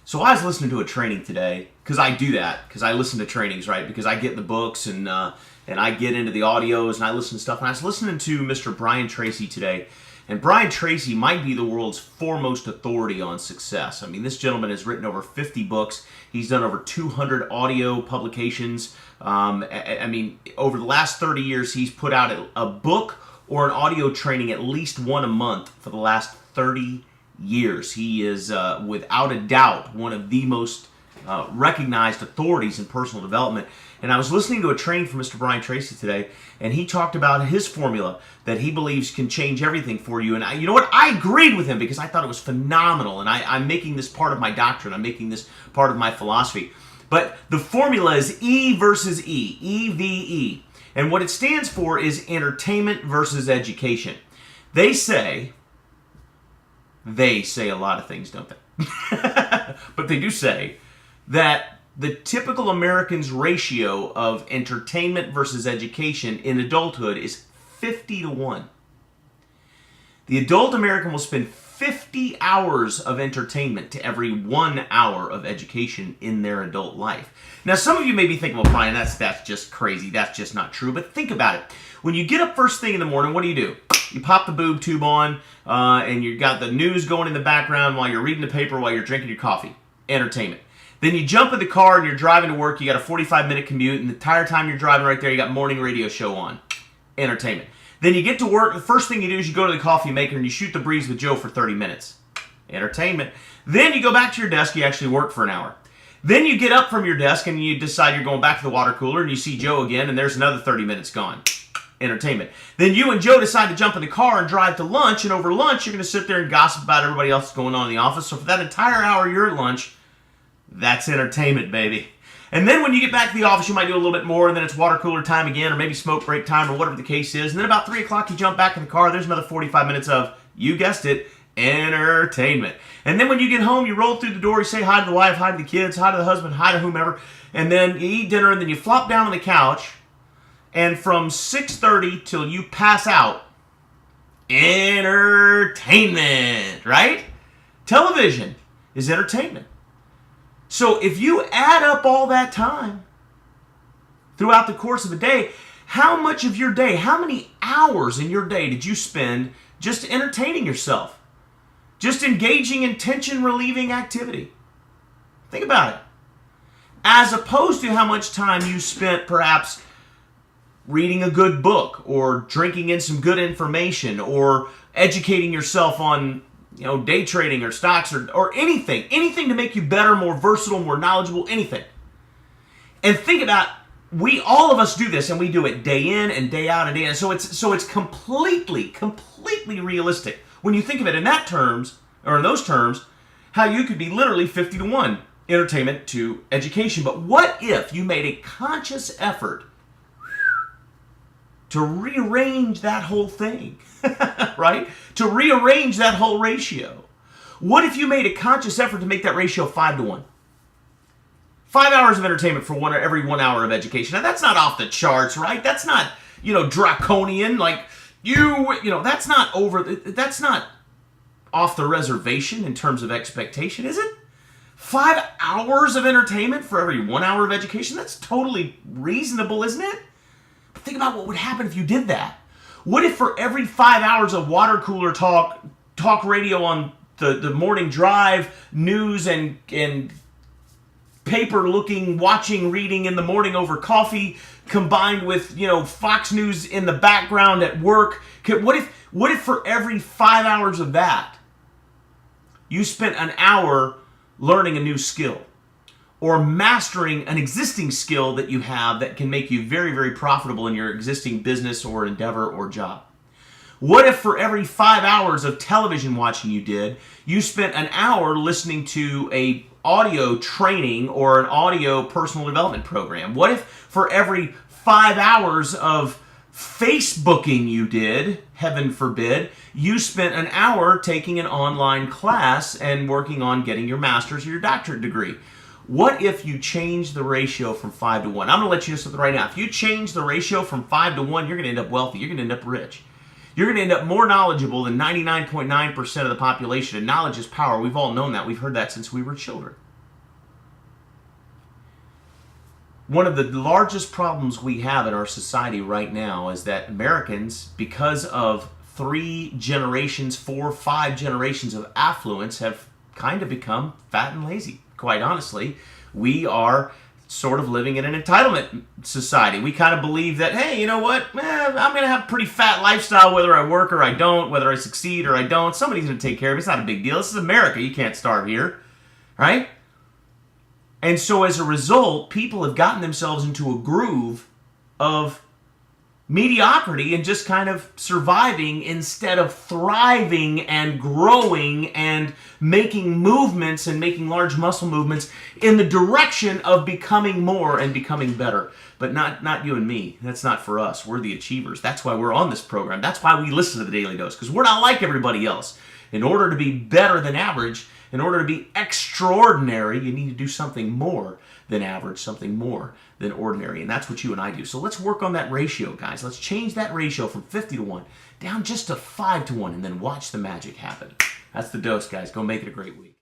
So I was listening to a training today, because I do that, because I listen to trainings, right? Because I get in the books and I get into the audios and I listen to stuff. And I was listening to Mr. Brian Tracy today. And Brian Tracy might be the world's foremost authority on success. I mean, this gentleman has written over 50 books. He's done over 200 audio publications. I mean, over the last 30 years, he's put out a book or an audio training at least one a month for the last 30 years. He is, without a doubt, one of the most recognized authorities in personal development. And I was listening to a training from Mr. Brian Tracy today, and he talked about his formula that he believes can change everything for you. And you know what? I agreed with him because I thought it was phenomenal. And I'm making this part of my doctrine. I'm making this part of my philosophy. But the formula is E versus E, EVE. And what it stands for is entertainment versus education. They say a lot of things, don't they? But they do say that the typical American's ratio of entertainment versus education in adulthood is 50 to 1. The adult American will spend 50 hours of entertainment to every 1 hour of education in their adult life. Now, some of you may be thinking, well, Brian, that's just crazy. That's just not true. But think about it. When you get up first thing in the morning, what do? You pop the boob tube on, and you got the news going in the background while you're reading the paper, while you're drinking your coffee. Entertainment. Then you jump in the car and you're driving to work. You got a 45-minute commute, and the entire time you're driving right there, you got morning radio show on. Entertainment. Then you get to work. The first thing you do is you go to the coffee maker and you shoot the breeze with Joe for 30 minutes. Entertainment. Then you go back to your desk. You actually work for an hour. Then you get up from your desk and you decide you're going back to the water cooler, and you see Joe again, and there's another 30 minutes gone. Entertainment. Then you and Joe decide to jump in the car and drive to lunch, and over lunch you're going to sit there and gossip about everybody else that's going on in the office. So for that entire hour you're at lunch, that's entertainment, baby. And then when you get back to the office, you might do a little bit more, and then it's water cooler time again, or maybe smoke break time, or whatever the case is. And then about 3 o'clock, you jump back in the car. There's another 45 minutes of, you guessed it, entertainment. And then when you get home, you roll through the door, you say hi to the wife, hi to the kids, hi to the husband, hi to whomever, and then you eat dinner, and then you flop down on the couch, and from 6:30 till you pass out, entertainment, right? Television is entertainment. So if you add up all that time throughout the course of a day, how much of your day, how many hours in your day did you spend just entertaining yourself? Just engaging in tension-relieving activity? Think about it. As opposed to how much time you spent perhaps reading a good book, or drinking in some good information, or educating yourself on day trading or stocks or anything to make you better, more versatile, more knowledgeable, anything. And think about, all of us do this, and we do it day in and day out and day in. So it's completely realistic when you think of it in that terms, or in those terms, how you could be literally 50 to 1 entertainment to education. But what if you made a conscious effort to rearrange that whole thing, right? To rearrange that whole ratio. What if you made a conscious effort to make that ratio 5 to 1? 5 hours of entertainment for every 1 hour of education. Now that's not off the charts, right? That's not, draconian. That's not off the reservation in terms of expectation, is it? 5 hours of entertainment for every 1 hour of education? That's totally reasonable, isn't it? Think about what would happen if you did that. What if for every 5 hours of water cooler talk radio on the morning drive, news and paper looking, watching, reading in the morning over coffee, combined with Fox News in the background at work? What if for every 5 hours of that you spent an hour learning a new skill, or mastering an existing skill that you have that can make you very, very profitable in your existing business or endeavor or job? What if for every 5 hours of television watching you spent an hour listening to a audio training or an audio personal development program? What if for every 5 hours of Facebooking you did, heaven forbid, you spent an hour taking an online class and working on getting your master's or your doctorate degree? What if you change the ratio from 5 to 1? I'm going to let you know something right now. If you change the ratio from 5 to 1, you're going to end up wealthy. You're going to end up rich. You're going to end up more knowledgeable than 99.9% of the population. And knowledge is power. We've all known that. We've heard that since we were children. One of the largest problems we have in our society right now is that Americans, because of 3 generations, 4, 5 generations of affluence, have kind of become fat and lazy. Quite honestly, we are sort of living in an entitlement society. We kind of believe that, hey, you know what? I'm going to have a pretty fat lifestyle whether I work or I don't, whether I succeed or I don't. Somebody's going to take care of me. It's not a big deal. This is America. You can't starve here, right? And so as a result, people have gotten themselves into a groove of mediocrity and just kind of surviving instead of thriving and growing and making movements and making large muscle movements in the direction of becoming more and becoming better. But not you and me. That's not for us. We're the achievers. That's why we're on this program. That's why we listen to the Daily Dose, because we're not like everybody else. In order to be better than average, in order to be extraordinary, you need to do something more than average, something more than ordinary. And that's what you and I do. So let's work on that ratio, guys. Let's change that ratio from 50 to 1 down just to 5 to 1 and then watch the magic happen. That's the dose, guys. Go make it a great week.